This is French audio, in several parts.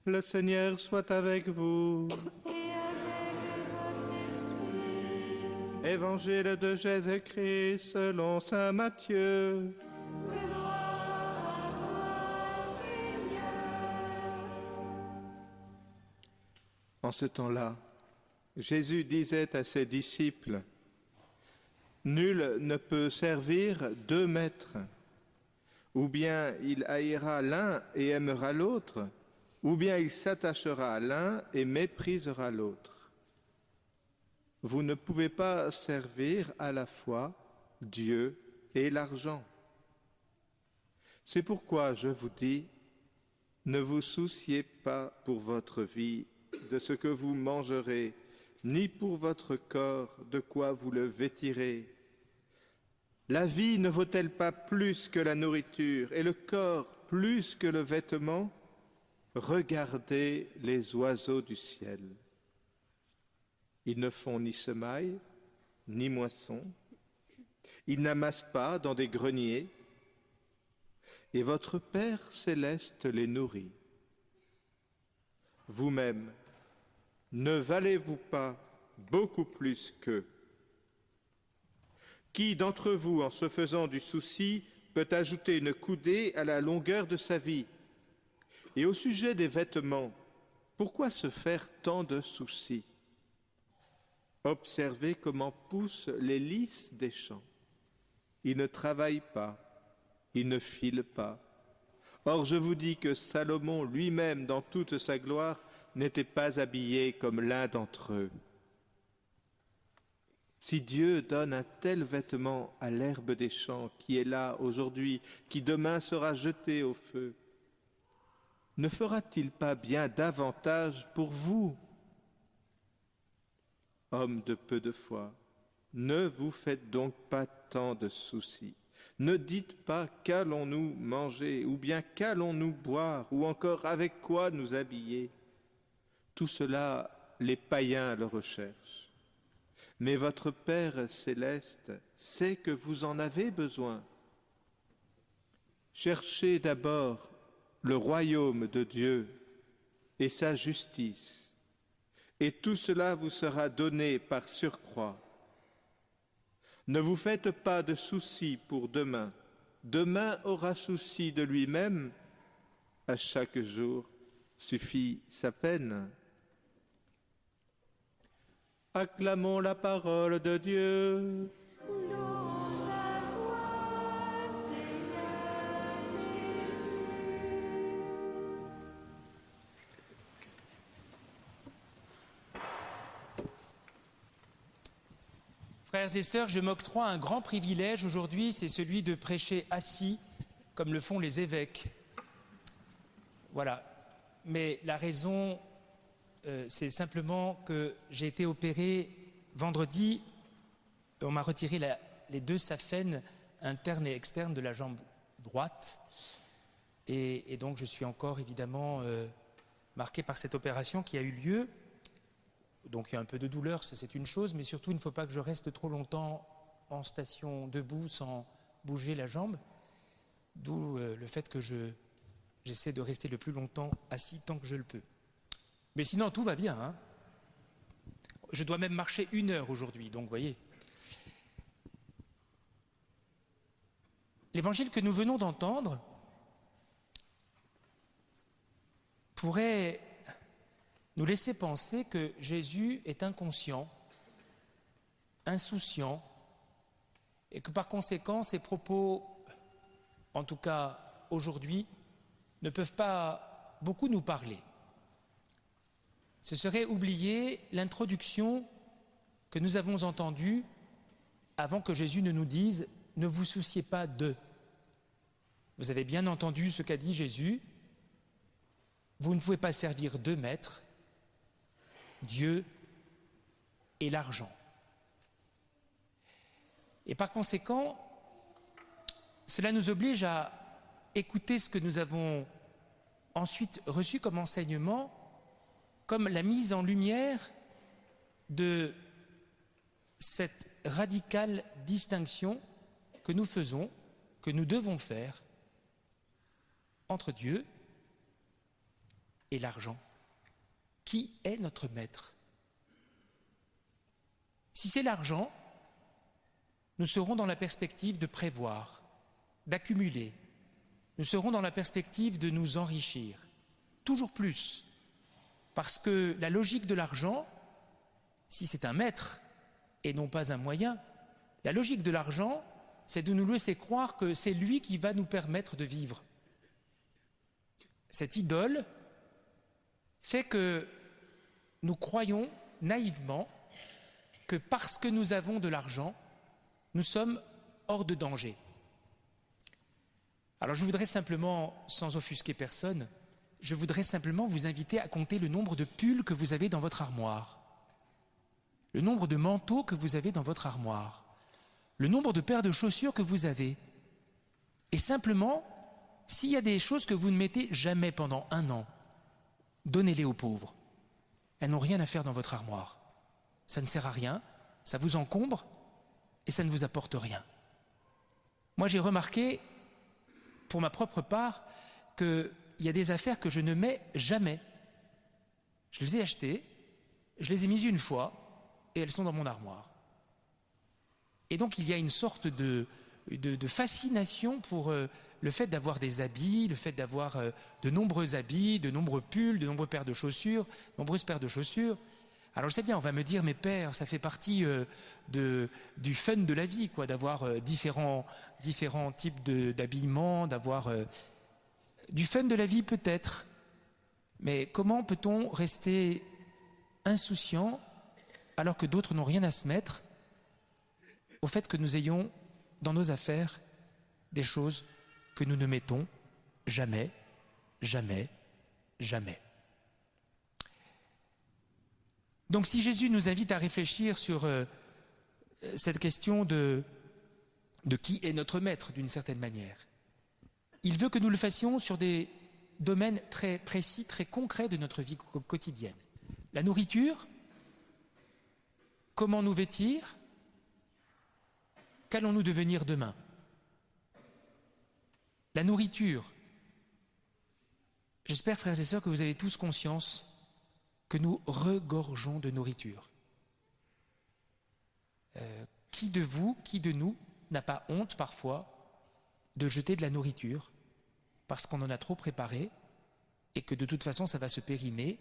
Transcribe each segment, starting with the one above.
Le Seigneur soit avec vous. Et avec votre esprit. Évangile de Jésus-Christ selon saint Matthieu. Gloire à toi, Seigneur. En ce temps-là, Jésus disait à ses disciples, « Nul ne peut servir 2 maîtres. Ou bien il haïra l'un et aimera l'autre, ou bien il s'attachera à l'un et méprisera l'autre. Vous ne pouvez pas servir à la fois Dieu et l'argent. C'est pourquoi je vous dis, ne vous souciez pas pour votre vie de ce que vous mangerez, ni pour votre corps de quoi vous le vêtirez. La vie ne vaut-elle pas plus que la nourriture et le corps plus que le vêtement? Regardez les oiseaux du ciel. Ils ne font ni semaille, ni moisson. Ils n'amassent pas dans des greniers. Et votre Père céleste les nourrit. Vous-même, ne valez-vous pas beaucoup plus qu'eux? Qui d'entre vous, en se faisant du souci, peut ajouter une coudée à la longueur de sa vie? Et au sujet des vêtements, pourquoi se faire tant de soucis? Observez comment poussent les lys des champs. Ils ne travaillent pas, ils ne filent pas. Or, je vous dis que Salomon lui-même, dans toute sa gloire, n'était pas habillé comme l'un d'entre eux. Si Dieu donne un tel vêtement à l'herbe des champs qui est là aujourd'hui, qui demain sera jetée au feu, ne fera-t-il pas bien davantage pour vous? Hommes de peu de foi, ne vous faites donc pas tant de soucis. Ne dites pas qu'allons-nous manger, ou bien qu'allons-nous boire, ou encore avec quoi nous habiller. Tout cela, les païens le recherchent. Mais votre Père céleste sait que vous en avez besoin. Cherchez d'abord le royaume de Dieu et sa justice, et tout cela vous sera donné par surcroît. Ne vous faites pas de soucis pour demain. Demain aura souci de lui-même. À chaque jour suffit sa peine. Acclamons la parole de Dieu. Louange à toi, Seigneur Jésus. Frères et sœurs, je m'octroie un grand privilège aujourd'hui, c'est celui de prêcher assis, comme le font les évêques. Voilà. Mais la raison, c'est simplement que j'ai été opéré vendredi, on m'a retiré les 2 saphènes internes et externes de la jambe droite. Et donc je suis encore évidemment marqué par cette opération qui a eu lieu. Donc il y a un peu de douleur, ça c'est une chose, mais surtout il ne faut pas que je reste trop longtemps en station debout sans bouger la jambe. D'où le fait que j'essaie de rester le plus longtemps assis tant que je le peux. Mais sinon tout va bien, hein. Je dois même marcher 1 heure aujourd'hui, donc vous voyez. L'évangile que nous venons d'entendre pourrait nous laisser penser que Jésus est inconscient, insouciant, et que par conséquent ses propos, en tout cas aujourd'hui, ne peuvent pas beaucoup nous parler. Ce serait oublier l'introduction que nous avons entendue avant que Jésus ne nous dise « Ne vous souciez pas de ». Vous avez bien entendu ce qu'a dit Jésus. Vous ne pouvez pas servir 2 maîtres, Dieu et l'argent. Et par conséquent, cela nous oblige à écouter ce que nous avons ensuite reçu comme enseignement, comme la mise en lumière de cette radicale distinction que nous faisons, que nous devons faire entre Dieu est l'argent? Qui est notre maître? Si c'est l'argent, nous serons dans la perspective de prévoir, d'accumuler. Nous serons dans la perspective de nous enrichir, toujours plus. Parce que la logique de l'argent, si c'est un maître et non pas un moyen, la logique de l'argent, c'est de nous laisser croire que c'est lui qui va nous permettre de vivre. Cette idole fait que nous croyons naïvement que parce que nous avons de l'argent, nous sommes hors de danger. Alors je voudrais simplement, sans offusquer personne, je voudrais simplement vous inviter à compter le nombre de pulls que vous avez dans votre armoire, le nombre de manteaux que vous avez dans votre armoire, le nombre de paires de chaussures que vous avez. Et simplement, s'il y a des choses que vous ne mettez jamais pendant 1 an, donnez-les aux pauvres. Elles n'ont rien à faire dans votre armoire. Ça ne sert à rien, ça vous encombre et ça ne vous apporte rien. Moi, j'ai remarqué, pour ma propre part, qu'il y a des affaires que je ne mets jamais. Je les ai achetées, je les ai mises une fois et elles sont dans mon armoire. Et donc, il y a une sorte de fascination pour le fait d'avoir des habits, le fait d'avoir de nombreux habits, de nombreux pulls, de nombreuses paires de chaussures. Alors je sais bien, on va me dire, mais père, ça fait partie du fun de la vie, quoi, d'avoir différents types d'habillement, d'avoir du fun de la vie peut-être. Mais comment peut-on rester insouciant alors que d'autres n'ont rien à se mettre au fait que nous ayons dans nos affaires des choses que nous ne mettons jamais, jamais, jamais. Donc si Jésus nous invite à réfléchir sur cette question de qui est notre maître d'une certaine manière, il veut que nous le fassions sur des domaines très précis, très concrets de notre vie quotidienne. La nourriture, comment nous vêtir, qu'allons-nous devenir demain? La nourriture. J'espère, frères et sœurs, que vous avez tous conscience que nous regorgeons de nourriture. Qui de vous, qui de nous n'a pas honte parfois de jeter de la nourriture parce qu'on en a trop préparé et que de toute façon ça va se périmer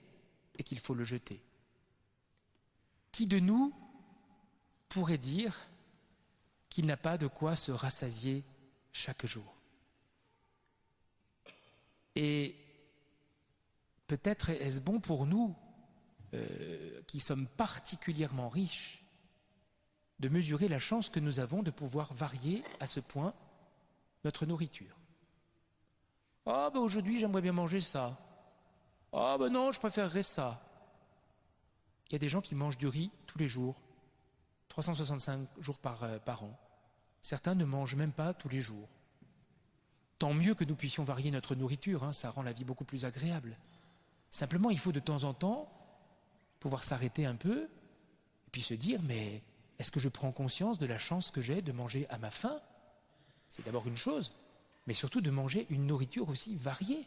et qu'il faut le jeter? Qui de nous pourrait dire qu'il n'a pas de quoi se rassasier chaque jour? Et peut-être est-ce bon pour nous, qui sommes particulièrement riches, de mesurer la chance que nous avons de pouvoir varier à ce point notre nourriture. Ah ben aujourd'hui j'aimerais bien manger ça. Ah ben non, je préférerais ça. Il y a des gens qui mangent du riz tous les jours, 365 jours par an. Certains ne mangent même pas tous les jours. Tant mieux que nous puissions varier notre nourriture, hein, ça rend la vie beaucoup plus agréable. Simplement, il faut de temps en temps pouvoir s'arrêter un peu et puis se dire, mais est-ce que je prends conscience de la chance que j'ai de manger à ma faim? C'est d'abord une chose, mais surtout de manger une nourriture aussi variée.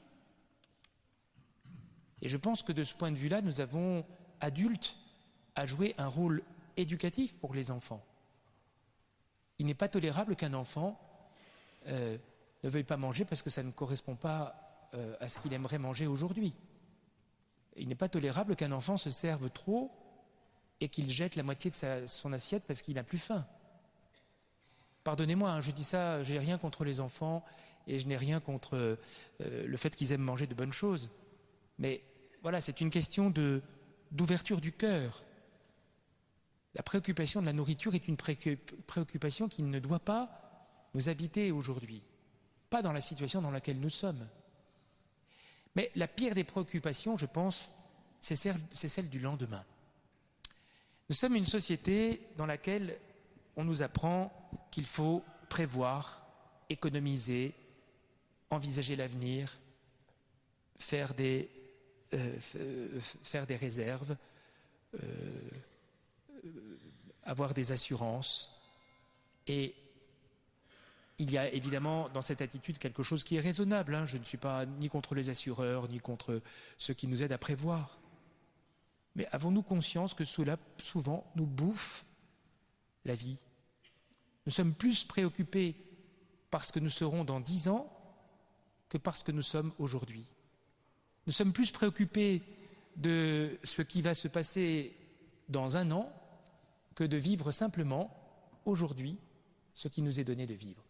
Et je pense que de ce point de vue-là, nous avons, adultes, à jouer un rôle éducatif pour les enfants. Il n'est pas tolérable qu'un enfant ne veuille pas manger parce que ça ne correspond pas à ce qu'il aimerait manger aujourd'hui. Il n'est pas tolérable qu'un enfant se serve trop et qu'il jette la moitié de son assiette parce qu'il n'a plus faim. Pardonnez-moi, hein, je dis ça, je n'ai rien contre les enfants et je n'ai rien contre le fait qu'ils aiment manger de bonnes choses. Mais voilà, c'est une question d'ouverture du cœur. La préoccupation de la nourriture est une préoccupation qui ne doit pas nous habiter aujourd'hui, pas dans la situation dans laquelle nous sommes. Mais la pire des préoccupations, je pense, c'est celle du lendemain. Nous sommes une société dans laquelle on nous apprend qu'il faut prévoir, économiser, envisager l'avenir, faire des réserves, avoir des assurances. Et Il y a évidemment dans cette attitude quelque chose qui est raisonnable, hein. Je ne suis pas ni contre les assureurs, ni contre ceux qui nous aident à prévoir. Mais avons-nous conscience que cela, souvent, nous bouffe la vie? Nous sommes plus préoccupés par ce que nous serons dans 10 ans que par ce que nous sommes aujourd'hui. Nous sommes plus préoccupés de ce qui va se passer dans 1 an que de vivre simplement aujourd'hui ce qui nous est donné de vivre.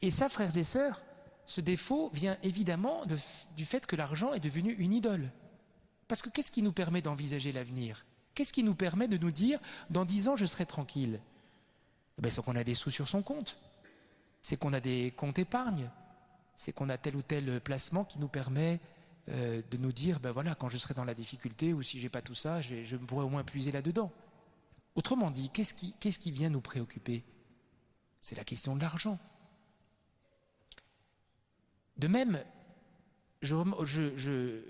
Et ça, frères et sœurs, ce défaut vient évidemment du fait que l'argent est devenu une idole. Parce que qu'est-ce qui nous permet d'envisager l'avenir? Qu'est-ce qui nous permet de nous dire « dans 10 ans, je serai tranquille » C'est qu'on a des sous sur son compte, c'est qu'on a des comptes épargne, c'est qu'on a tel ou tel placement qui nous permet de nous dire « voilà, quand je serai dans la difficulté ou si je n'ai pas tout ça, je pourrai au moins puiser là-dedans ». Autrement dit, qu'est-ce qui vient nous préoccuper? C'est la question de l'argent. De même, je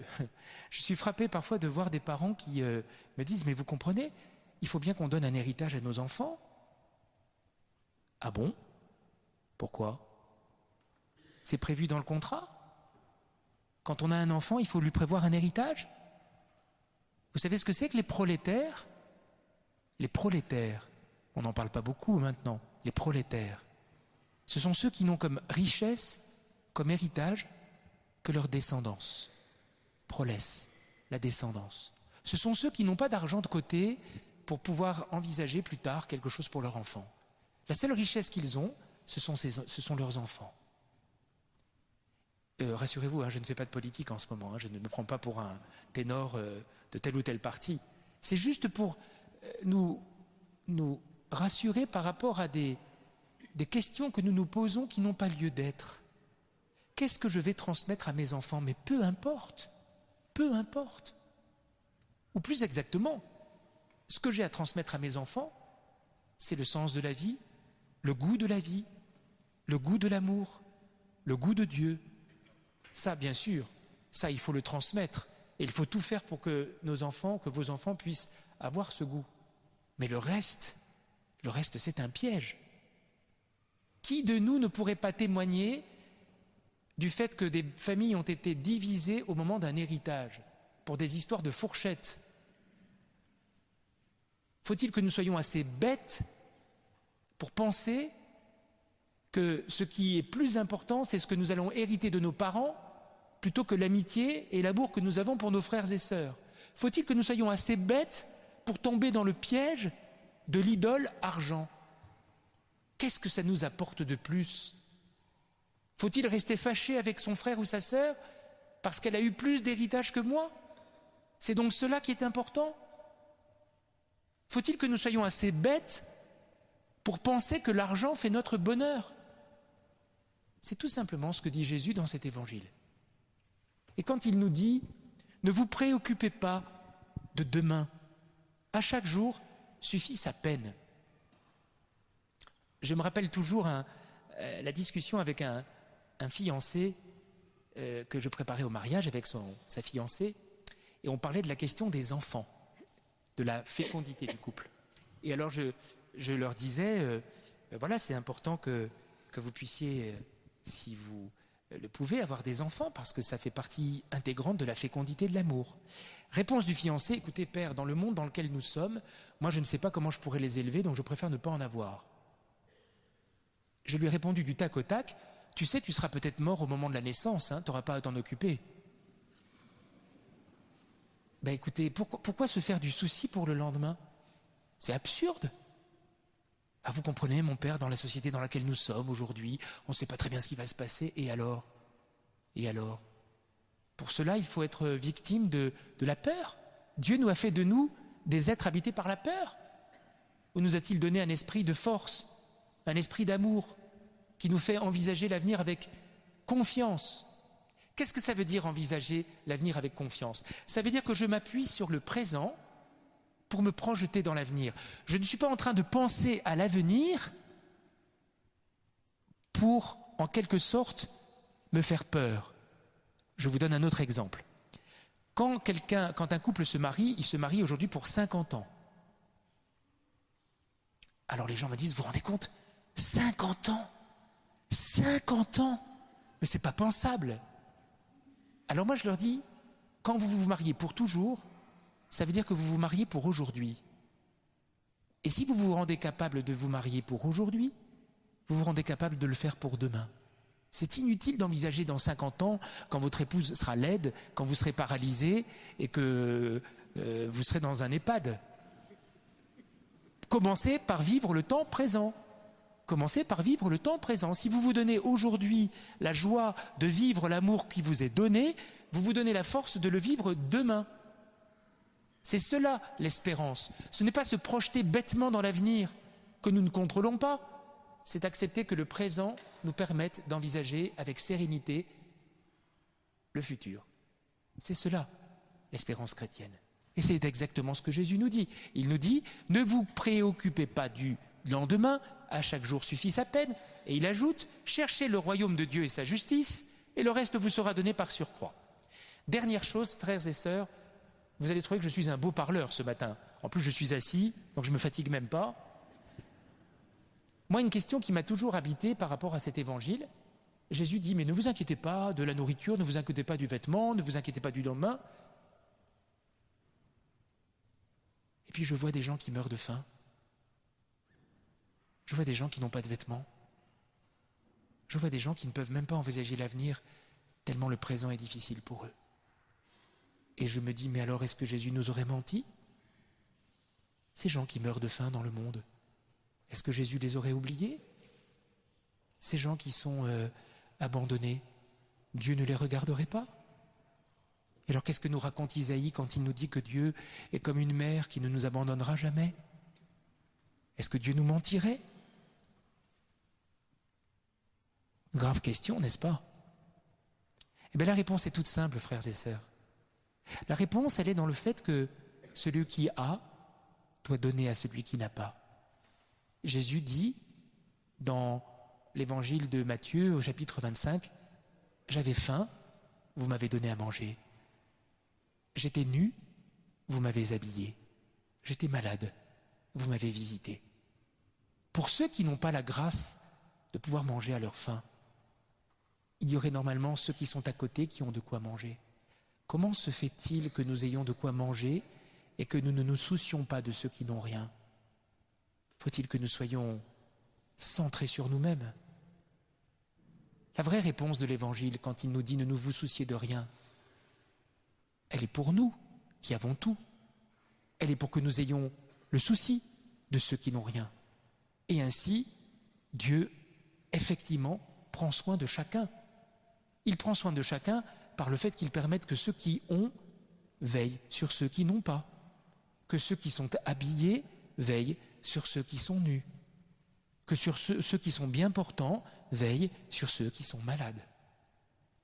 suis frappé parfois de voir des parents qui me disent « mais vous comprenez, il faut bien qu'on donne un héritage à nos enfants ». Ah bon? Pourquoi? C'est prévu dans le contrat? Quand on a un enfant, il faut lui prévoir un héritage? Vous savez ce que c'est que les prolétaires? Les prolétaires, on n'en parle pas beaucoup maintenant, les prolétaires, ce sont ceux qui n'ont comme richesse, comme héritage, que leur descendance. Prolesse, la descendance. Ce sont ceux qui n'ont pas d'argent de côté pour pouvoir envisager plus tard quelque chose pour leur enfant. La seule richesse qu'ils ont, ce sont leurs enfants. Rassurez-vous, je ne fais pas de politique en ce moment, je ne me prends pas pour un ténor de tel ou tel parti. C'est juste pour nous rassurer par rapport à des questions que nous nous posons qui n'ont pas lieu d'être. Qu'est-ce que je vais transmettre à mes enfants? Mais peu importe, peu importe. Ou plus exactement, ce que j'ai à transmettre à mes enfants, c'est le sens de la vie, le goût de la vie, le goût de l'amour, le goût de Dieu. Ça, bien sûr, ça, il faut le transmettre. Et il faut tout faire pour que nos enfants, que vos enfants puissent avoir ce goût. Mais le reste, c'est un piège. Qui de nous ne pourrait pas témoigner du fait que des familles ont été divisées au moment d'un héritage pour des histoires de fourchettes? Faut-il que nous soyons assez bêtes pour penser que ce qui est plus important, c'est ce que nous allons hériter de nos parents plutôt que l'amitié et l'amour que nous avons pour nos frères et sœurs? Faut-il que nous soyons assez bêtes pour tomber dans le piège de l'idole argent? Qu'est-ce que ça nous apporte de plus? Faut-il rester fâché avec son frère ou sa sœur parce qu'elle a eu plus d'héritage que moi? C'est donc cela qui est important? Faut-il que nous soyons assez bêtes pour penser que l'argent fait notre bonheur? C'est tout simplement ce que dit Jésus dans cet évangile. Et quand il nous dit « Ne vous préoccupez pas de demain, à chaque jour suffit sa peine ». Je me rappelle toujours la discussion avec un fiancé que je préparais au mariage avec sa fiancée, et on parlait de la question des enfants, de la fécondité du couple. Et alors je leur disais, voilà, c'est important que vous puissiez, si vous le pouvez, avoir des enfants, parce que ça fait partie intégrante de la fécondité de l'amour. Réponse du fiancé: écoutez père, dans le monde dans lequel nous sommes, moi je ne sais pas comment je pourrais les élever, donc je préfère ne pas en avoir. Je lui ai répondu du tac au tac: tu sais, tu seras peut-être mort au moment de la naissance, tu n'auras pas à t'en occuper. Écoutez, pourquoi se faire du souci pour le lendemain? C'est absurde. Ah, vous comprenez, mon père, dans la société dans laquelle nous sommes aujourd'hui, on ne sait pas très bien ce qui va se passer, et alors? Et alors? Pour cela, il faut être victime de la peur. Dieu nous a fait de nous des êtres habités par la peur. Ou nous a-t-il donné un esprit de force, un esprit d'amour, qui nous fait envisager l'avenir avec confiance? Qu'est-ce que ça veut dire envisager l'avenir avec confiance? Ça veut dire que je m'appuie sur le présent pour me projeter dans l'avenir. Je ne suis pas en train de penser à l'avenir pour, en quelque sorte, me faire peur. Je vous donne un autre exemple. Quand un couple se marie, il se marie aujourd'hui pour 50 ans. Alors les gens me disent, vous vous rendez compte, 50 ans? 50 ans. Mais c'est pas pensable. Alors moi je leur dis, quand vous vous mariez pour toujours, ça veut dire que vous vous mariez pour aujourd'hui. Et si vous vous rendez capable de vous marier pour aujourd'hui, vous vous rendez capable de le faire pour demain. C'est inutile d'envisager dans 50 ans, quand votre épouse sera laide, quand vous serez paralysé et que vous serez dans un EHPAD. Commencez par vivre le temps présent. Commencez par vivre le temps présent. Si vous vous donnez aujourd'hui la joie de vivre l'amour qui vous est donné, vous vous donnez la force de le vivre demain. C'est cela l'espérance. Ce n'est pas se projeter bêtement dans l'avenir que nous ne contrôlons pas. C'est accepter que le présent nous permette d'envisager avec sérénité le futur. C'est cela l'espérance chrétienne. Et c'est exactement ce que Jésus nous dit. Il nous dit, ne vous préoccupez pas du lendemain, à chaque jour suffit sa peine. Et il ajoute, cherchez le royaume de Dieu et sa justice, et le reste vous sera donné par surcroît. Dernière chose, frères et sœurs, vous allez trouver que je suis un beau parleur ce matin. En plus, je suis assis, donc je ne me fatigue même pas. Moi, une question qui m'a toujours habité par rapport à cet évangile, Jésus dit, mais ne vous inquiétez pas de la nourriture, ne vous inquiétez pas du vêtement, ne vous inquiétez pas du lendemain. Et puis je vois des gens qui meurent de faim. Je vois des gens qui n'ont pas de vêtements. Je vois des gens qui ne peuvent même pas envisager l'avenir tellement le présent est difficile pour eux. Et je me dis, mais alors est-ce que Jésus nous aurait menti? Ces gens qui meurent de faim dans le monde, est-ce que Jésus les aurait oubliés? Ces gens qui sont abandonnés, Dieu ne les regarderait pas? Et alors qu'est-ce que nous raconte Isaïe quand il nous dit que Dieu est comme une mère qui ne nous abandonnera jamais? Est-ce que Dieu nous mentirait? Grave question, n'est-ce pas? Eh bien la réponse est toute simple, frères et sœurs. La réponse, elle est dans le fait que celui qui a doit donner à celui qui n'a pas. Jésus dit dans l'évangile de Matthieu au chapitre 25, « J'avais faim, vous m'avez donné à manger. J'étais nu, vous m'avez habillé. J'étais malade, vous m'avez visité. » Pour ceux qui n'ont pas la grâce de pouvoir manger à leur faim, il y aurait normalement ceux qui sont à côté qui ont de quoi manger. Comment se fait-il que nous ayons de quoi manger et que nous ne nous soucions pas de ceux qui n'ont rien? Faut-il que nous soyons centrés sur nous-mêmes? La vraie réponse de l'Évangile, quand il nous dit « ne nous vous souciez de rien », elle est pour nous qui avons tout. Elle est pour que nous ayons le souci de ceux qui n'ont rien. Et ainsi, Dieu, effectivement, prend soin de chacun. Il prend soin de chacun par le fait qu'il permette que ceux qui ont veillent sur ceux qui n'ont pas, que ceux qui sont habillés veillent sur ceux qui sont nus, que sur ceux qui sont bien portants veillent sur ceux qui sont malades.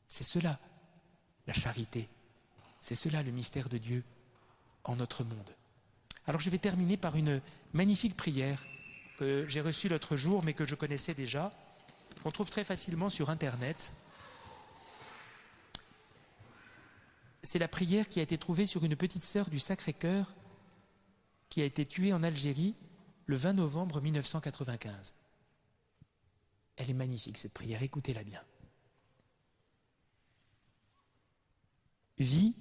C'est cela, la charité. C'est cela le mystère de Dieu en notre monde. Alors je vais terminer par une magnifique prière que j'ai reçue l'autre jour, mais que je connaissais déjà, qu'on trouve très facilement sur Internet. C'est la prière qui a été trouvée sur une petite sœur du Sacré-Cœur qui a été tuée en Algérie le 20 novembre 1995. Elle est magnifique cette prière, écoutez-la bien. Vis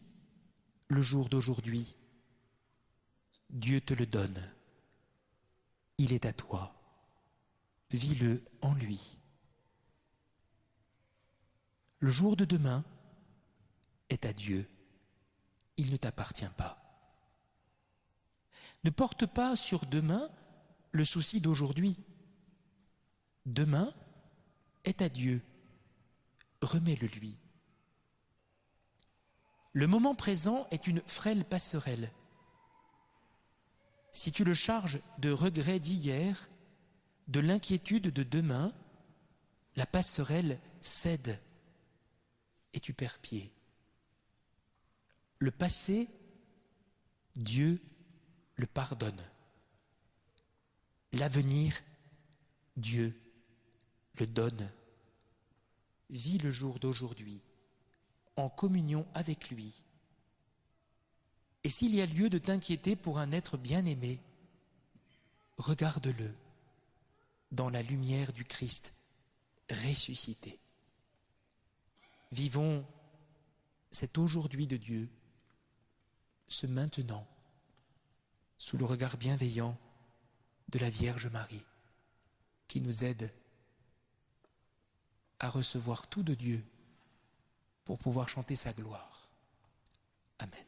le jour d'aujourd'hui, Dieu te le donne, il est à toi, vis-le en lui. Le jour de demain est à Dieu, il ne t'appartient pas. Ne porte pas sur demain le souci d'aujourd'hui. Demain est à Dieu, remets-le lui. Le moment présent est une frêle passerelle. Si tu le charges de regrets d'hier, de l'inquiétude de demain, la passerelle cède et tu perds pied. Le passé, Dieu le pardonne. L'avenir, Dieu le donne. Vis le jour d'aujourd'hui en communion avec lui. Et s'il y a lieu de t'inquiéter pour un être bien-aimé, regarde-le dans la lumière du Christ ressuscité. Vivons cet aujourd'hui de Dieu, ce maintenant, sous le regard bienveillant de la Vierge Marie, qui nous aide à recevoir tout de Dieu pour pouvoir chanter sa gloire. Amen.